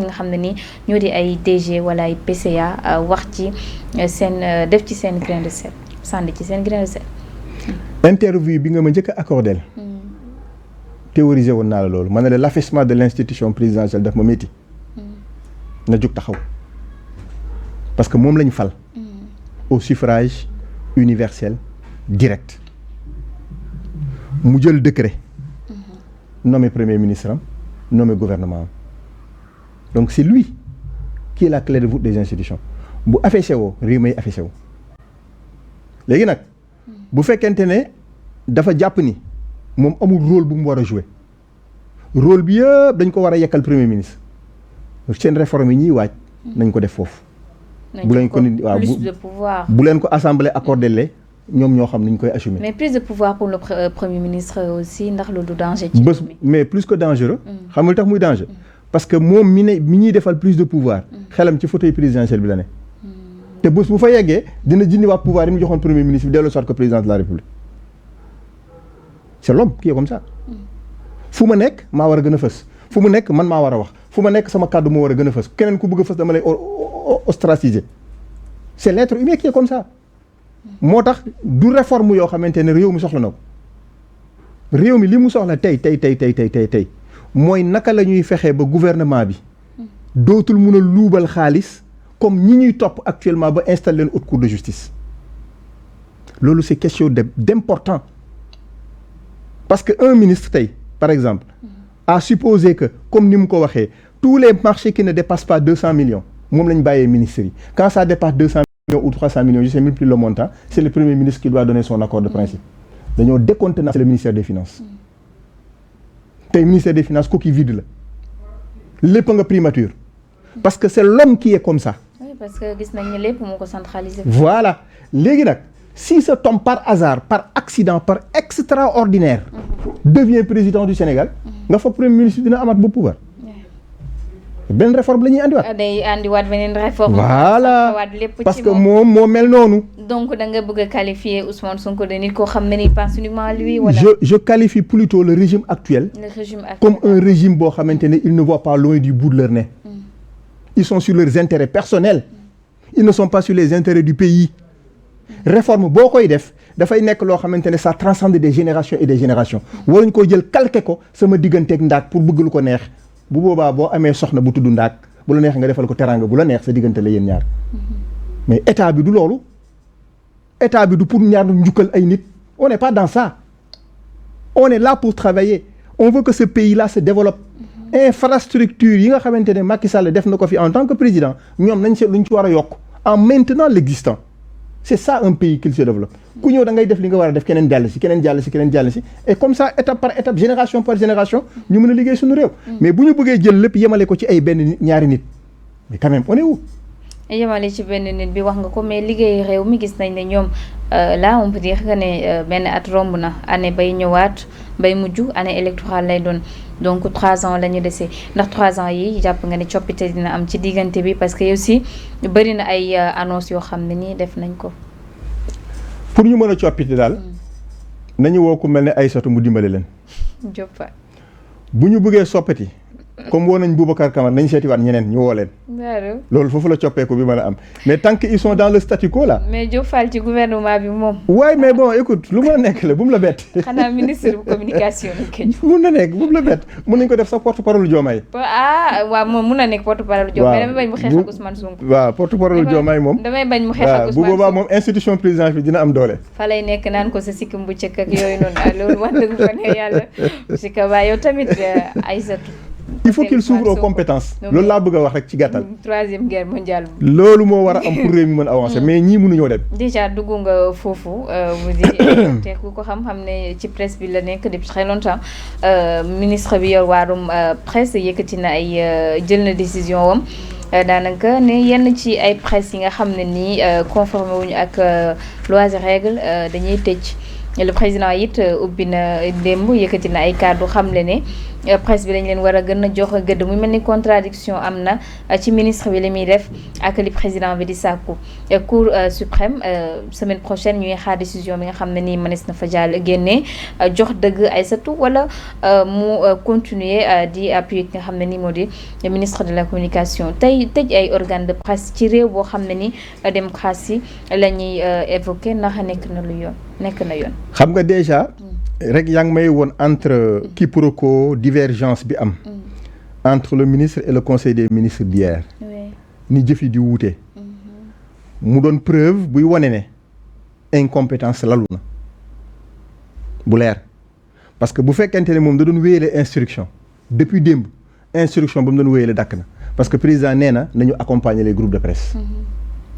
nga xam ne ni ñoo di ay DG wala ay PCA wax ci seen def ci seen grain de sel sànni ci seen grain de sel. interview bi nga ma njëkk a accordé théorisé woon naa la loolu ma ne la l'affaissement de l'institution présidentielle daf ma métti na jóg taxaw parce que moom lañ fal au suffrage universel direct mu jël décret nommé premier ministre am nommé gouvernement am donc c'est lui qui est la clé de voûte des institutions bu affaissé woo réew may affaissé woo léegi nag bu fekkente ne dafa jàpp ni moom amul rôle bu mu war a jouer rôle bi yëpp dañ ko war a yekkal premier ministre seen réforme yi ñuy waaj nañ ko def foofu bu leen ko nit waaw bu leen ko assemblée accordé le ñoom ñoo xam ni ñu koy assumer. mais plus de pouvoir pour le premier ministre aussi ndax loolu du danger. ci bés mais plus que dangereux. xam nga lu tax muy danger. parce que moom mi ñuy defal plus de pouvoir. xelam ci fauteuil présidentiel bi la ne. te bés bu fa yeggee dina jindiwaat pouvoir yi mu joxoon premier ministre bi delloo soit que président de la république. c'est l'homme qui est comme ça. fu ma nekk maa war a gën a fës fu mu nekk man maa war a wax fu ma nekk sama kàddu moo war a gën a fës keneen ku bëgg a fës dama lay ostraciser. c'est l'être humain qui est comme ça. moo tax du réforme yoo xamante ne réew mi soxla na ko réew mi li mu soxla tey mooy naka la ñuy fexee ba gouvernement bi dootul mun a luubal xaalis comme ñi ñuy topp actuellement ba installer leen haute cour de justice loolu c'est question d'important parce que un ministre tey par exemple a supposé que comme ni mu ko waxee tous les marchés qui ne dépassent pas 200 millions moom la ñu bàyyee ministres yi quand ça dépasse 200 millions ou 300 millions je sais même plus le montant c'est le premier ministre qui doit donner son accord de principe dañoo décontenance c'est le ministère des finances tey ministère des finances coquille vide la lépp nga primature parce que c'est l'homme qui est comme ça. oui parce que gis nañ ne lépp moo ko centralisé. voilà léegi nag si ce homme par hasard par accident par extraordinaire devient président du Sénégal nga fa premier ministre dina amaat bu pouvoir benn réforme la ñuy andiwaat. day andiwaat beneen réforme. voilà parce que moom moo mel noonu. donc da nga bëgg a qualifier Ousmane Sonko de nit koo xam ne ni pense uniquement à lui wala. je qualifie plutôt le régime actuel. Comme un régime boo xamante ne ils ne voient pas loin du bout de leur nez. Ils sont sur leurs intérêts personnels. Ils ne sont pas sur les intérêts du pays. réforme boo koy def dafay nekk loo xamante ne ça transcende des générations et des générations. waruñ ko jël calquer ko sama digganteeg ndaak pour bëgg lu ko neex. bu boobaa boo amee soxna bu tudd ndaak bu la neex nga defal ko teraanga bu la neex sa diggante la yéen ñaar mais état bi du loolu état bi du pour ñaar njukkal ay nit on n'est pas dans ça on est là pour travailler on veut que ce pays là se développe infrastructure yi nga xamante ne Macky Sall def na ko fi en tant que président ñoom nañ seet lu ñu ci war a yokk en maintenant l'existant c'est ça un pays qu'il se développe ku ñëw da ngay def li nga war a def keneen jàll si keneen jàll si keneen jàll si et comme ça étape par étape génération par génération ñu mën a liggéey suñu réew mais bu ñu bëggee jël lépp yemale ko ci ay benn nit ñaari nit mais quand même on est où yemale ci benn nit bi wax nga ko mais liggéey réew mi gis nañ ne ñoom là on peut dire que ne benn at romb na année bay ñëwaat bay mujj année électorale lay doon donc 3 ans la ñu desee ndax 3 ans yi jàpp nga ne coppite dina am ci diggante bi parce que aussi bëri na ay annonce yoo xam ne nii def nañ ko. pour ñu mën a coppite daal nañu woo ku mel ne Aïssatou mu dimbale leen. Diop bu ñu bëggee soppati comme woo nañ Boubacar Camara nañ seetiwaat ñeneen ñu woo leen. loolu foofu la coppeeku bi mën a am mais tant que ils sont dans le statu quo là. mais Diop Fall ci gouvernement bi moom. waaye mais bon écoute lu mën a nekk la bu mu la bett. xanaa ministre bu communication lañ ko. mun na nekk bu mu la bett mun nañ ko def sa porte-parole Diomaye. waaw moom mun na nekk porte-parole Diomaye. damay bañ mu xeex ak Ousmane Sonko. waaw porte-parole Diomaye moom. damay bañ mu xeex ak Ousmane Sonko bu boobaa moom institution présidence bi dina am doole. fa lay nekk naan ko sa sikkim bu cëkk ak yooyu noonu loolu wax dëgg fa ne yàlla si ka waa yow tamit Aïssatou. il faut qu'il s'ouvre aux compétences loolu laa bëgg a wax rek ci gàttal. 3e guerre mondiale. loolu moo war a am pour réew mi mën a avancer mais ñii mënuñoo dem. déjà dugg nga foofu vous dites te ku ko xam-xam ne ci presse bi la nekk depuis très longtemps ministre bi yor waarum presse yëkkati na ay jël na décision wam daanaka ne yenn ci ay presse yi nga xam ne nii conformé wuñu ak lois et règles dañuy tëj. le président it ubbi na démb yëkkati na ay kàddu xamle ne presse bi dañ leen war a gën a jox gëdd mu mel ni contradiction am na ci ministre bi li muy def ak li président bi di sàkku cour suprême semaine prochaine ñuy xaar décision bi nga xam ne nii mënees na fa jàll génnee jox dëgg Aïssatou wala mu continuer di appuyer ki nga xam ne nii moo di ministre de la communication tey tëj ay organe de presse ci réew boo xam ne ni démocratie la ñuy évoqué ndax nekk na yoon. xam nga déjà rek yaa ngi may woon entre quiproquo divergence bi am entre le ministre et le conseil des ministres d'hier ni jëf yi di wuute mu doon preuve buy wane ne incompétence lalu na bu leer parce que bu fekkente ne moom da doon wéyale instruction depuis démb instruction ba mu doon wéyale dakk na parce que président nee na nañu accompagner les groupes de presse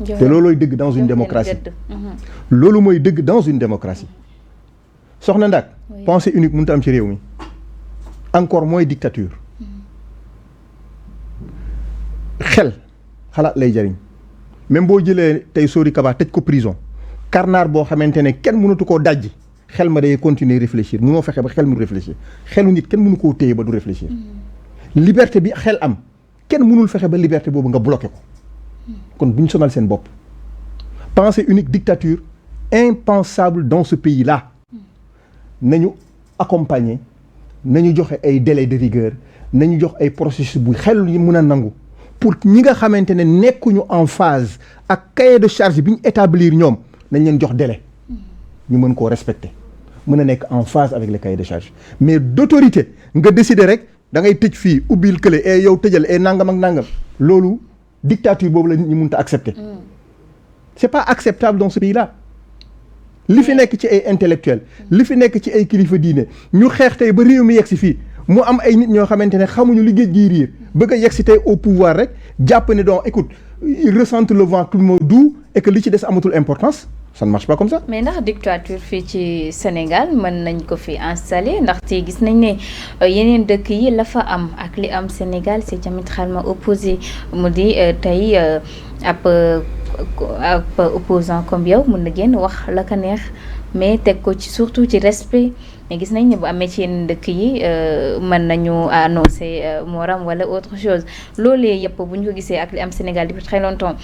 te loolooy dëgg dans une démocratie loolu mooy dëgg dans une démocratie soxna Ndak pensée unique mënut a am ci réew mi encore mooy dictature xalaat lay jariñ même boo jëlee tey Sori Kaba tëj ko prison karnaar boo xamante ne kenn mënatu koo dajji xel ma day continuer réfléchir mënoo fexe ba xel mu réfléchir xelu nit kenn mënu koo téye ba du réfléchir liberté bi xel am kenn mënul fexe ba liberté boobu nga bloqué ko kon bu ñu sonal seen bopp pensée unique dictature impensable dans ce pays là nañu accompagner nañu joxe ay délai de rigueur nañu jox ay processus bu xel yi mën a nangu pour ñi nga xamante ne nekkuñu en phase ak cahier de charge bi ñu établir ñoom nañ leen jox délai ñu mën koo respecter mën a nekk en phase avec le cahier de charge mais d'autorité nga décider rek da ngay tëj fii ubbil kële et yow tëjal et nangam ak nangam loolu dictature boobu la nit ñi mënut a accepter c'est pas acceptable dans ce pays là li fi nekk ci ay intellectuels li fi nekk ci ay kilifa diine ñu xeex tey ba réew mi yegg si fii mu am ay nit ñoo xamante ne xamuñu li géej gii riir bëgg a yegg si tey au pouvoir rek jàpp ne donc écoute ils ressentent le vent tout doux et que li ci des amatul importance ça ne marche pas comme ça. mais ndax dictature fii ci Sénégal mën nañ ko fi installer ndaxte gis nañ ne yeneen dëkk yi la fa am ak li am Sénégal c'est diamétralement opposé mu di tey ab opposant comme yow mën na génn wax la ka neex mais teg ko ci surtout ci respect mais gis nañ ne bu amee ci yenn dëkk yi mën nañu annoncer moram wala autre chose loolee yëpp bu ñu ko gisee ak li am Sénégal depuis très longtemps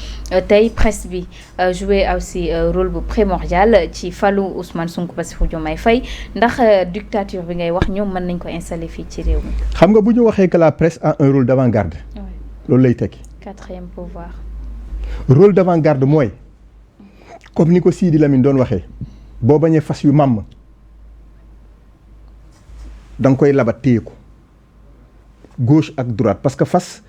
tey presse bi joué aussi rôle bu primordial ci falu Ousmane Sonko Bassirou Diomaye Faye ndax dictature bi ngay wax ñoom mën nañ ko installer fii ci réew mi. xam nga bu ñu waxee que la presse a un rôle d'avant-garde. loolu lay tekki. quatrième pouvoir. rôle d'avant-garde mooy comme ni ko Sidi Lamine doon waxee boo bañee fas yu màmm da nga koy labat téye ko gauche ak droite parce que fas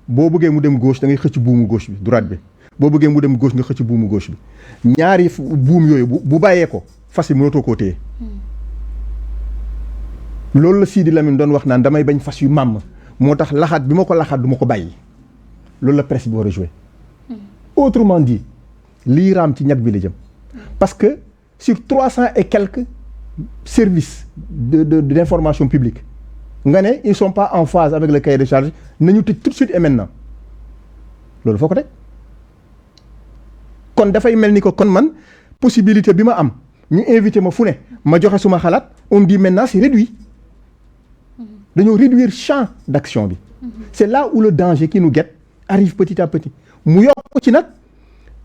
boo bëggee mu dem gauche da ngay xëcc buumu gauche bi droite bi boo bëggee mu dem gauche nga xëcc buumu gauche bi ñaari buum yooyu bu bàyyee ko fas yi mënatoo koo téye loolu la Sidi Lamine doon wax naan damay bañ fas yu màmm moo tax laxaat bi ma ko laxaat du ma ko bàyyi loolu la presse bi war a jouer autrement dit lii raam ci ñag bi la jëm parce que sur 300 et quelques services d'information publique nga ne ils sont pas en phase avec le cahier de charge nañu tëj tout de suite et maintenant loolu foo ko teg kon dafay mel ni ko kon man possibilité bi ma am ñu invité ma fu ne ma joxe suma xalaat on dit maintenant c'est réduit dañoo réduire champ d'action bi c'est là où le danger qui nous guette arrive petit à petit mu yokk ci nag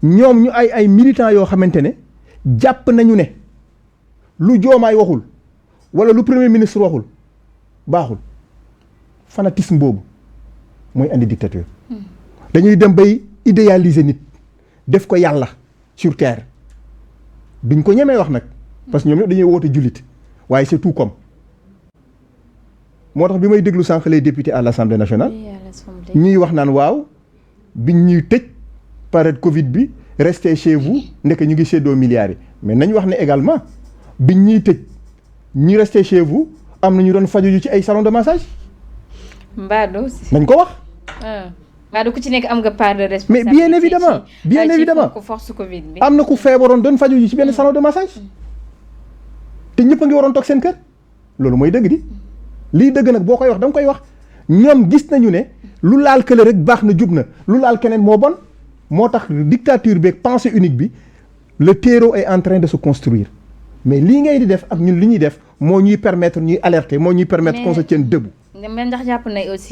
ñoom ñu ay militants yoo xamante ne jàpp nañu ne lu Diomaye waxul wala lu premier ministre waxul baaxul fanatisme boobu mooy andi dictature dañuy dem bay idéaliser nit def ko yàlla sur terre duñ ko ñemee wax nag parce que ñoom ñëpp dañuy woote jullit waaye c'est tout comme moo tax bi may déglu sànq les députés à l'Assemblée nationale ñuy wax naan waaw biñ ñuy tëj période Covid bi restez chez vous ndek ñu ngi séddoo milliards yi mais nañ wax ne également biñ ñuy tëj ñi restez chez vous am na ñu doon faju ci ay salon de massage. Mbadou. nañ ko wax. Mbadou ku ci nekk am nga part de responsabilité. mais bien évidemment force Covid bi. am na ku feebaroon doon faju ci benn salon de massage. te ñëpp a ngi waroon toog seen kër. loolu mooy dëgg di lii dëgg nag boo koy wax da nga koy wax ñoom gis nañu ne lu laal kële rek baax na jub na lu laal keneen moo bon moo tax dictature beeg pensée unique bi le terreau est en train de se construire mais lii ngay di def ak ñun li ñuy def moo ñuy permettre ñuy alerter moo ñuy permettre qu'on se tienne debout. mais ndax jàpp na aussi